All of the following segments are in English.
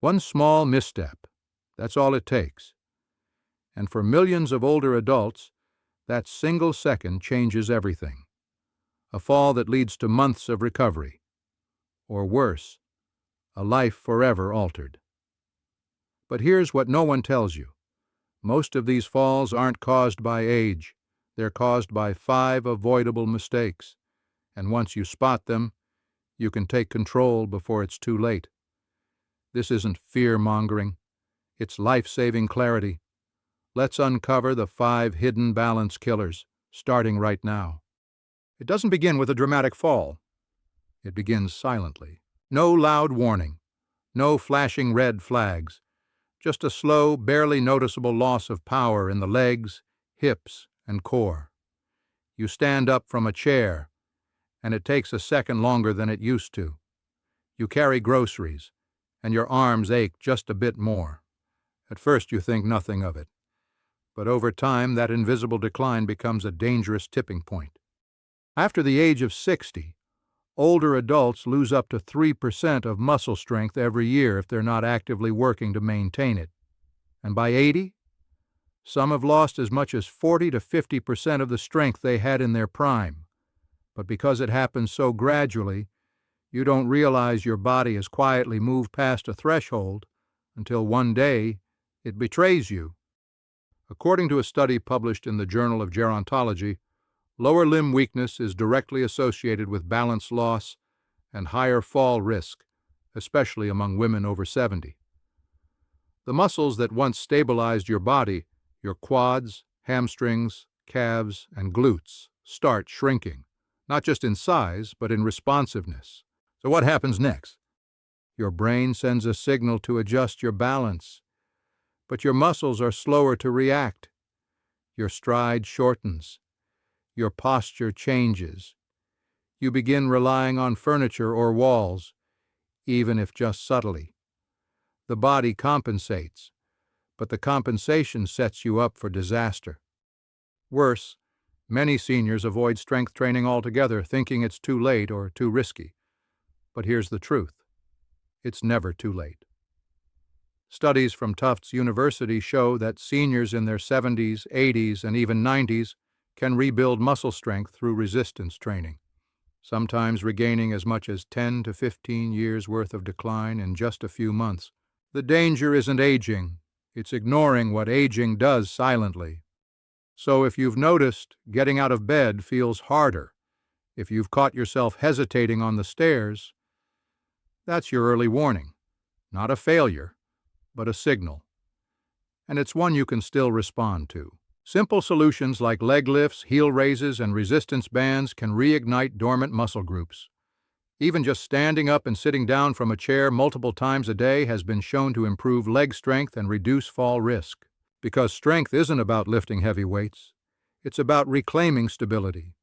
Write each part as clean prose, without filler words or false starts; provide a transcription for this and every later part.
One small misstep, that's all it takes. And for millions of older adults, that single second changes everything. A fall that leads to months of recovery. Or worse, a life forever altered. But here's what no one tells you. Most of these falls aren't caused by age. They're caused by 5 avoidable mistakes. And once you spot them, you can take control before it's too late. This isn't fear-mongering. It's life-saving clarity. Let's uncover the 5 hidden balance killers, starting right now. It doesn't begin with a dramatic fall. It begins silently. No loud warning. No flashing red flags. Just a slow, barely noticeable loss of power in the legs, hips, and core. You stand up from a chair, and it takes a second longer than it used to. You carry groceries, and your arms ache just a bit more. At first you think nothing of it, but over time that invisible decline becomes a dangerous tipping point. After the age of 60, older adults lose up to 3% of muscle strength every year if they're not actively working to maintain it. And by 80, some have lost as much as 40 to 50% of the strength they had in their prime. But because it happens so gradually, you don't realize your body has quietly moved past a threshold until one day it betrays you. According to a study published in the Journal of Gerontology, lower limb weakness is directly associated with balance loss and higher fall risk, especially among women over 70. The muscles that once stabilized your body, your quads, hamstrings, calves, and glutes, start shrinking, not just in size, but in responsiveness. So what happens next? Your brain sends a signal to adjust your balance, but your muscles are slower to react. Your stride shortens. Your posture changes. You begin relying on furniture or walls, even if just subtly. The body compensates, but the compensation sets you up for disaster. Worse, many seniors avoid strength training altogether, thinking it's too late or too risky. But here's the truth. It's never too late. Studies from Tufts University show that seniors in their 70s, 80s, and even 90s can rebuild muscle strength through resistance training, sometimes regaining as much as 10 to 15 years' worth of decline in just a few months. The danger isn't aging, it's ignoring what aging does silently. So if you've noticed getting out of bed feels harder, if you've caught yourself hesitating on the stairs, that's your early warning. Not a failure, but a signal. And it's one you can still respond to. Simple solutions like leg lifts, heel raises, and resistance bands can reignite dormant muscle groups. Even just standing up and sitting down from a chair multiple times a day has been shown to improve leg strength and reduce fall risk. Because strength isn't about lifting heavy weights. It's about reclaiming stability,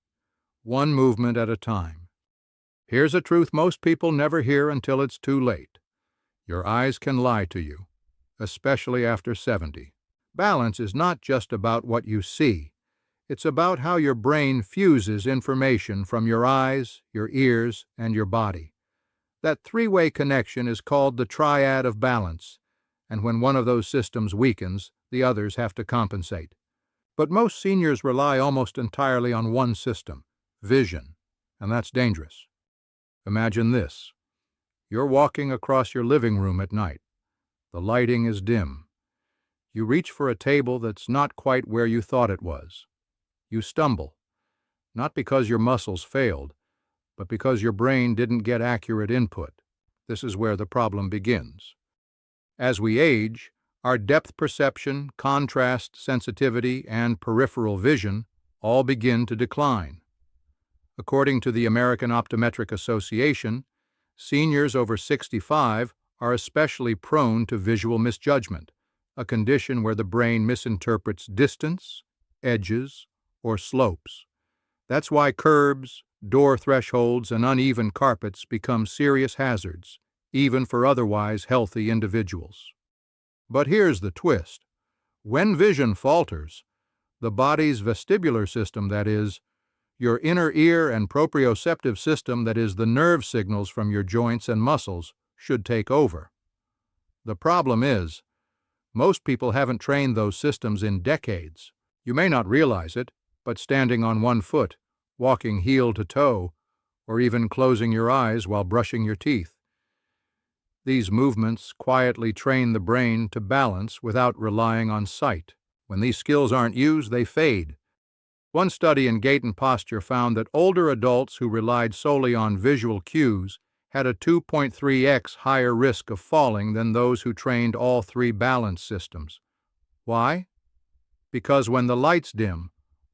one movement at a time. Here's a truth most people never hear until it's too late. Your eyes can lie to you, especially after 70. Balance is not just about what you see. It's about how your brain fuses information from your eyes, your ears, and your body. That three-way connection is called the triad of balance, and when one of those systems weakens, the others have to compensate. But most seniors rely almost entirely on one system, vision, and that's dangerous. Imagine this. You're walking across your living room at night. The lighting is dim. You reach for a table that's not quite where you thought it was. You stumble, not because your muscles failed, but because your brain didn't get accurate input. This is where the problem begins. As we age, our depth perception, contrast sensitivity, and peripheral vision all begin to decline. According to the American Optometric Association, seniors over 65 are especially prone to visual misjudgment, a condition where the brain misinterprets distance, edges, or slopes. That's why curbs, door thresholds, and uneven carpets become serious hazards, even for otherwise healthy individuals. But here's the twist. When vision falters, the body's vestibular system, that is, your inner ear and proprioceptive system, that is, the nerve signals from your joints and muscles, should take over. The problem is, most people haven't trained those systems in decades. You may not realize it, but standing on one foot, walking heel to toe, or even closing your eyes while brushing your teeth. These movements quietly train the brain to balance without relying on sight. When these skills aren't used, they fade. One study in gait and posture found that older adults who relied solely on visual cues had a 2.3x higher risk of falling than those who trained all three balance systems. Why? Because when the lights dim,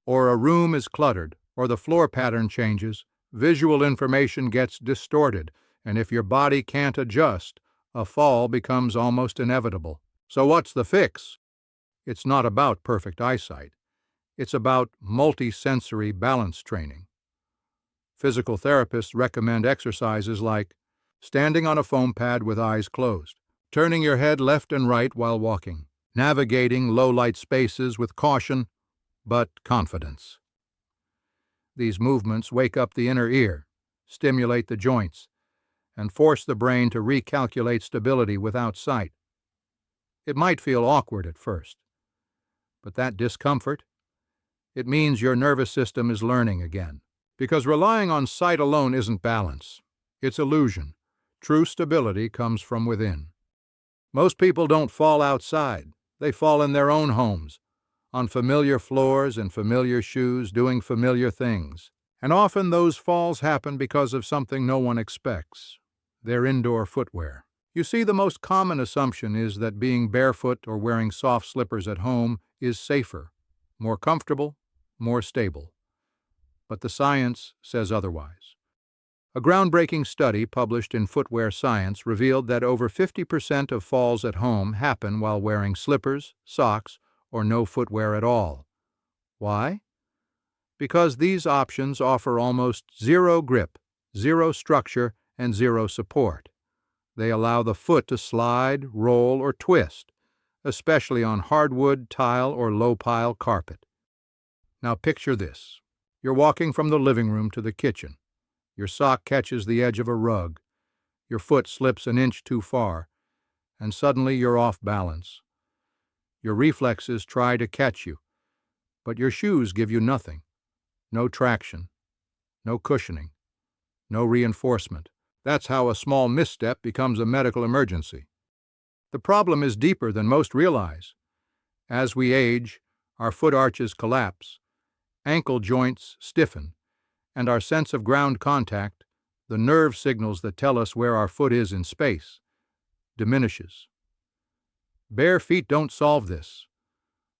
or a room is cluttered, or the floor pattern changes, visual information gets distorted, and if your body can't adjust, a fall becomes almost inevitable. So what's the fix? It's not about perfect eyesight. It's about multi-sensory balance training. Physical therapists recommend exercises like standing on a foam pad with eyes closed, turning your head left and right while walking, navigating low-light spaces with caution but confidence. These movements wake up the inner ear, stimulate the joints, and force the brain to recalculate stability without sight. It might feel awkward at first, but that discomfort, it means your nervous system is learning again. Because relying on sight alone isn't balance. It's illusion. True stability comes from within. Most people don't fall outside. They fall in their own homes, on familiar floors and familiar shoes, doing familiar things. And often those falls happen because of something no one expects, their indoor footwear. You see, the most common assumption is that being barefoot or wearing soft slippers at home is safer, more comfortable, more stable. But the science says otherwise. A groundbreaking study published in Footwear Science revealed that over 50% of falls at home happen while wearing slippers, socks, or no footwear at all. Why? Because these options offer almost zero grip, zero structure, and zero support. They allow the foot to slide, roll, or twist, especially on hardwood, tile, or low-pile carpet. Now picture this. You're walking from the living room to the kitchen. Your sock catches the edge of a rug. Your foot slips an inch too far, and suddenly you're off balance. Your reflexes try to catch you, but your shoes give you nothing. No traction, no cushioning, no reinforcement. That's how a small misstep becomes a medical emergency. The problem is deeper than most realize. As we age, our foot arches collapse, ankle joints stiffen, and our sense of ground contact, the nerve signals that tell us where our foot is in space, diminishes. Bare feet don't solve this.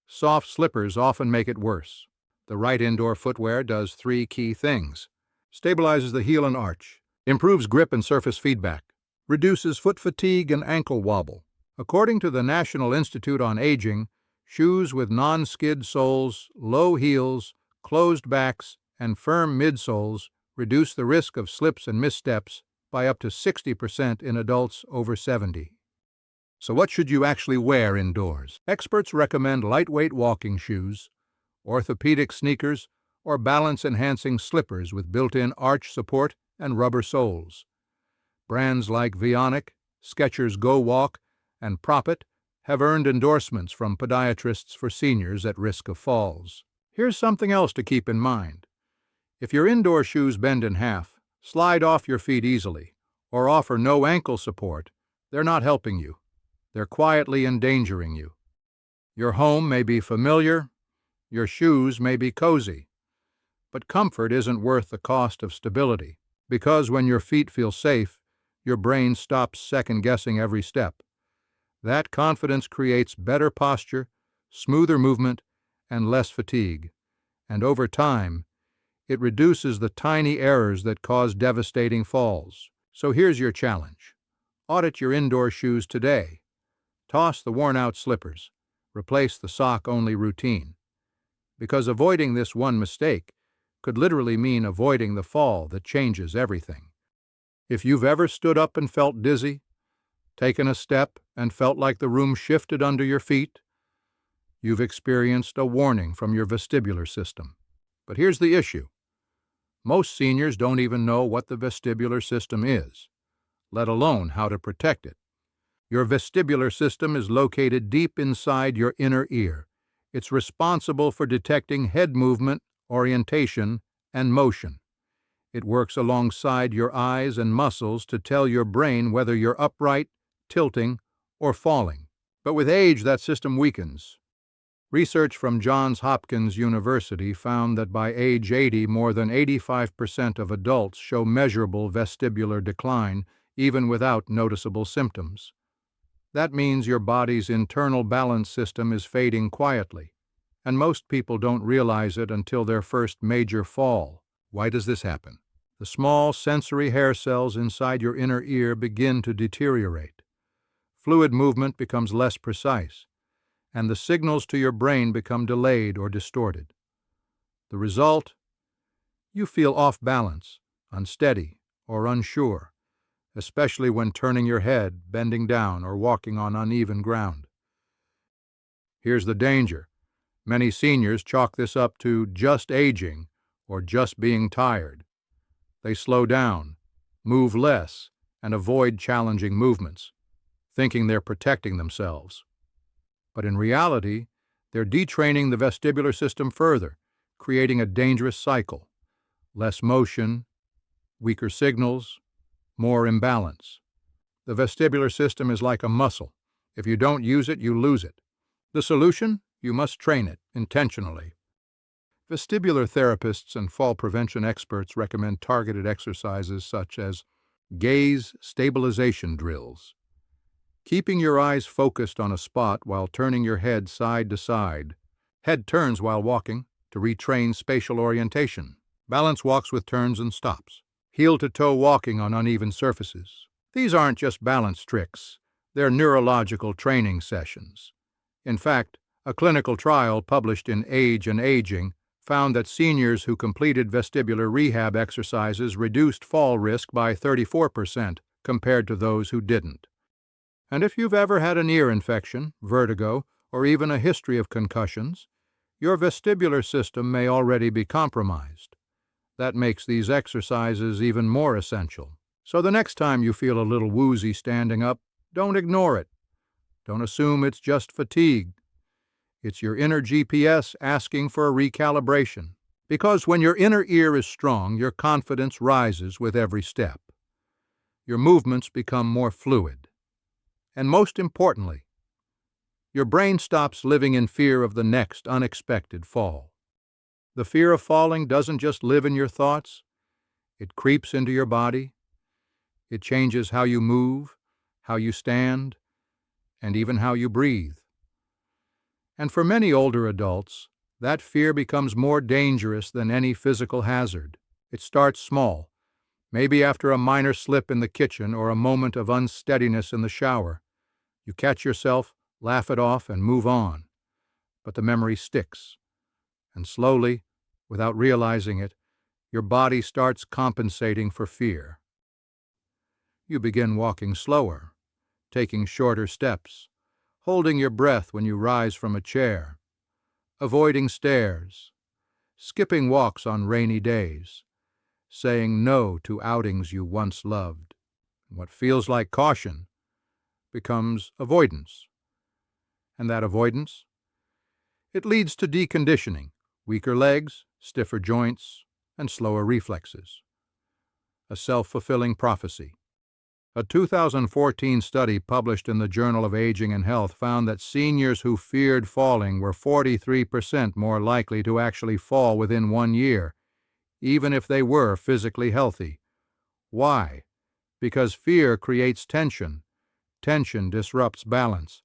Soft slippers often make it worse. The right indoor footwear does three key things: stabilizes the heel and arch, improves grip and surface feedback, reduces foot fatigue and ankle wobble. According to the National Institute on Aging, shoes with non-skid soles, low heels, closed backs, and firm midsoles reduce the risk of slips and missteps by up to 60% in adults over 70. So what should you actually wear indoors? Experts recommend lightweight walking shoes, orthopedic sneakers, or balance-enhancing slippers with built-in arch support and rubber soles. Brands like Vionic, Skechers Go Walk, and Propet have earned endorsements from podiatrists for seniors at risk of falls. Here's something else to keep in mind. If your indoor shoes bend in half, slide off your feet easily, or offer no ankle support, they're not helping you. They're quietly endangering you. Your home may be familiar, your shoes may be cozy, but comfort isn't worth the cost of stability, because when your feet feel safe, your brain stops second-guessing every step. That confidence creates better posture, smoother movement, and less fatigue, and over time, it reduces the tiny errors that cause devastating falls. So here's your challenge. Audit your indoor shoes today. Toss the worn-out slippers. Replace the sock-only routine. Because avoiding this one mistake could literally mean avoiding the fall that changes everything. If you've ever stood up and felt dizzy, taken a step and felt like the room shifted under your feet, you've experienced a warning from your vestibular system. But here's the issue. Most seniors don't even know what the vestibular system is, let alone how to protect it. Your vestibular system is located deep inside your inner ear. It's responsible for detecting head movement, orientation, and motion. It works alongside your eyes and muscles to tell your brain whether you're upright, tilting, or falling. But with age, that system weakens. Research from Johns Hopkins University found that by age 80, more than 85% of adults show measurable vestibular decline, even without noticeable symptoms. That means your body's internal balance system is fading quietly, and most people don't realize it until their first major fall. Why does this happen? The small sensory hair cells inside your inner ear begin to deteriorate. Fluid movement becomes less precise, and the signals to your brain become delayed or distorted. The result? You feel off balance, unsteady, or unsure, especially when turning your head, bending down, or walking on uneven ground. Here's the danger. Many seniors chalk this up to just aging or just being tired. They slow down, move less, and avoid challenging movements, thinking they're protecting themselves. But in reality, they're detraining the vestibular system further, creating a dangerous cycle. Less motion, weaker signals, more imbalance. The vestibular system is like a muscle. If you don't use it, you lose it. The solution? You must train it intentionally. Vestibular therapists and fall prevention experts recommend targeted exercises such as gaze stabilization drills, keeping your eyes focused on a spot while turning your head side to side, head turns while walking to retrain spatial orientation, balance walks with turns and stops, heel-to-toe walking on uneven surfaces. These aren't just balance tricks, they're neurological training sessions. In fact, a clinical trial published in Age and Aging found that seniors who completed vestibular rehab exercises reduced fall risk by 34% compared to those who didn't. And if you've ever had an ear infection, vertigo, or even a history of concussions, your vestibular system may already be compromised. That makes these exercises even more essential. So the next time you feel a little woozy standing up, don't ignore it. Don't assume it's just fatigue. It's your inner GPS asking for a recalibration. Because when your inner ear is strong, your confidence rises with every step. Your movements become more fluid. And most importantly, your brain stops living in fear of the next unexpected fall. The fear of falling doesn't just live in your thoughts, it creeps into your body. It changes how you move, how you stand, and even how you breathe. And for many older adults, that fear becomes more dangerous than any physical hazard. It starts small, maybe after a minor slip in the kitchen or a moment of unsteadiness in the shower. You catch yourself, laugh it off, and move on. But the memory sticks. And slowly, without realizing it, your body starts compensating for fear. You begin walking slower, taking shorter steps, holding your breath when you rise from a chair, avoiding stairs, skipping walks on rainy days, saying no to outings you once loved. What feels like caution becomes avoidance. And that avoidance? It leads to deconditioning, weaker legs, stiffer joints, and slower reflexes. A self-fulfilling prophecy. A 2014 study published in the Journal of Aging and Health found that seniors who feared falling were 43% more likely to actually fall within 1 year, even if they were physically healthy. Why? Because fear creates tension. Tension disrupts balance,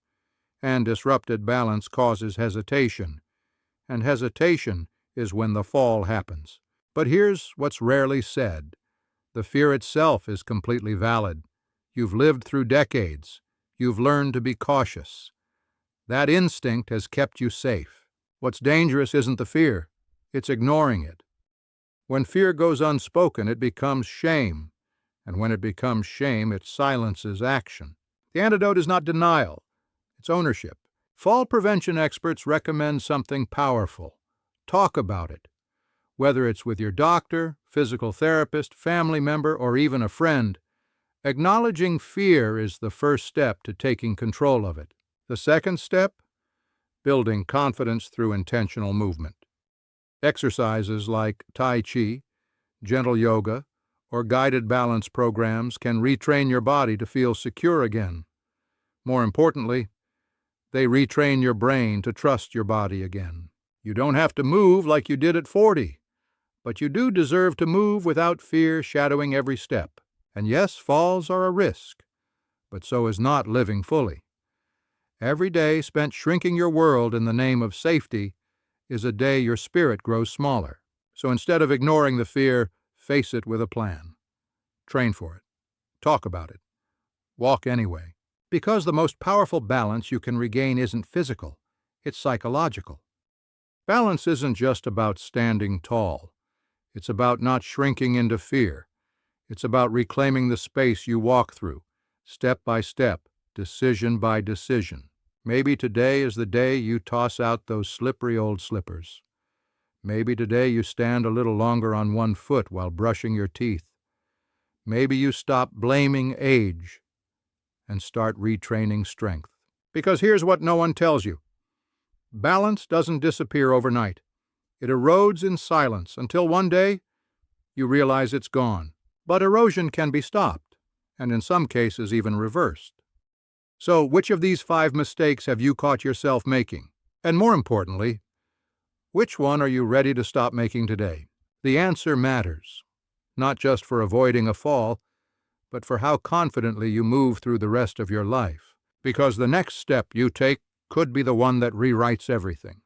and disrupted balance causes hesitation, and hesitation is when the fall happens. But here's what's rarely said. The fear itself is completely valid. You've lived through decades. You've learned to be cautious. That instinct has kept you safe. What's dangerous isn't the fear, it's ignoring it. When fear goes unspoken, it becomes shame, and when it becomes shame, it silences action. The antidote is not denial, it's ownership. Fall prevention experts recommend something powerful. Talk about it. Whether it's with your doctor, physical therapist, family member, or even a friend, Acknowledging fear is the first step to taking control of it. The second step? Building confidence through intentional movement. Exercises like Tai Chi, gentle yoga, or guided balance programs can retrain your body to feel secure again. More importantly, they retrain your brain to trust your body again. You don't have to move like you did at 40, but you do deserve to move without fear shadowing every step. And yes, falls are a risk, but so is not living fully. Every day spent shrinking your world in the name of safety is a day your spirit grows smaller. So instead of ignoring the fear, face it with a plan. Train for it. Talk about it. Walk anyway. Because the most powerful balance you can regain isn't physical, it's psychological. Balance isn't just about standing tall. It's about not shrinking into fear. It's about reclaiming the space you walk through, step by step, decision by decision. Maybe today is the day you toss out those slippery old slippers. Maybe today you stand a little longer on one foot while brushing your teeth. Maybe you stop blaming age and start retraining strength. Because here's what no one tells you. Balance doesn't disappear overnight. It erodes in silence until one day you realize it's gone. But erosion can be stopped, and in some cases even reversed. So, which of these 5 mistakes have you caught yourself making? And more importantly, which one are you ready to stop making today? The answer matters, not just for avoiding a fall, but for how confidently you move through the rest of your life. Because the next step you take could be the one that rewrites everything.